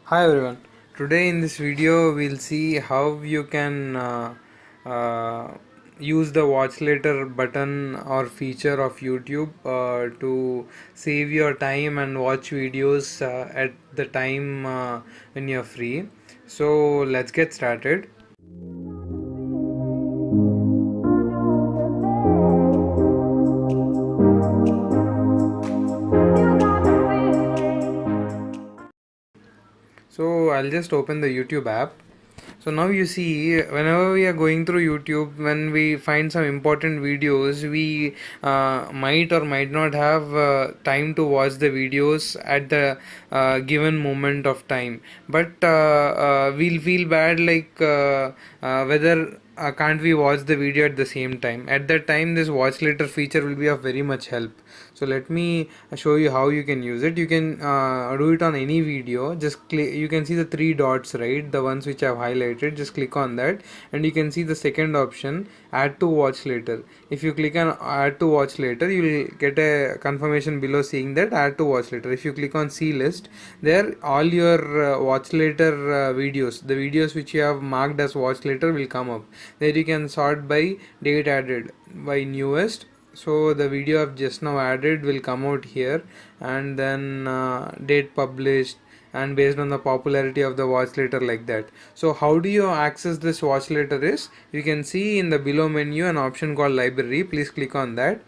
Hi everyone. Today in this video we'll see how you can uh, use the watch later button or feature of YouTube to save your time and watch videos at the time when you're free. So let's get started. So I'll just open the YouTube app. So now you see, whenever we are going through YouTube, when we find some important videos, we might or might not have time to watch the videos at the given moment of time. But we'll feel bad like whether can't we watch the video at the same time. At that time, this watch later feature will be of very much help. So let me show you how you can use it. You can do it on any video. Just click, you can see the three dots, right, the ones which I've highlighted. Just click on that and you can see the second option, add to watch later. If you click on add to watch later, you will get a confirmation below saying that add to watch later. If you click on see list, there all your watch later videos, the videos which you have marked as watch later will come up. There you can sort by date added by newest. So the video I've just now added will come out here, and then date published, and based on the popularity of the watch later, like that. So how do you access this watch later is, you can see in the below menu an option called library. Please click on that.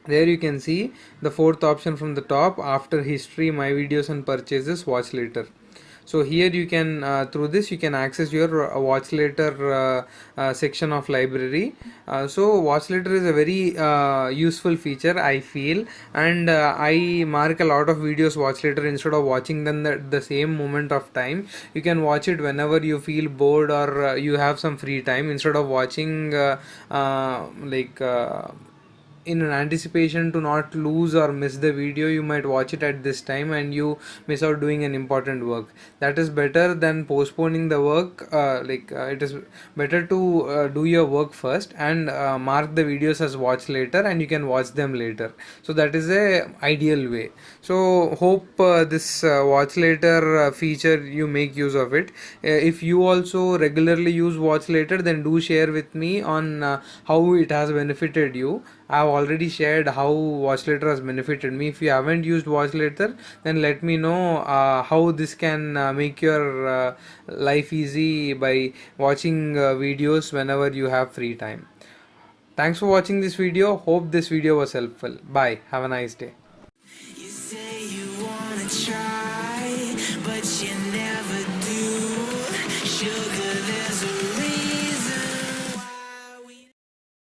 There you can see the fourth option from the top, after history, my videos and purchases, watch later. So here you can through this you can access your watch later section of library. So watch later is a very useful feature, I feel, and I mark a lot of videos watch later. Instead of watching them at the same moment of time, you can watch it whenever you feel bored or you have some free time. Instead of watching in an anticipation to not lose or miss the video, you might watch it at this time and you miss out doing an important work. That is better than postponing the work. It is better to do your work first and mark the videos as watch later, and you can watch them later. So that is a ideal way. So hope this watch later feature you make use of it. If you also regularly use watch later, then do share with me on how it has benefited you. I've already shared how watch later has benefited me. If you haven't used watch later, then let me know how this can make your life easy by watching videos whenever you have free time. Thanks for watching this video. Hope this video was helpful. Bye. Have a nice day. You say you wanna try, but you never do. Sugar, there's a reason.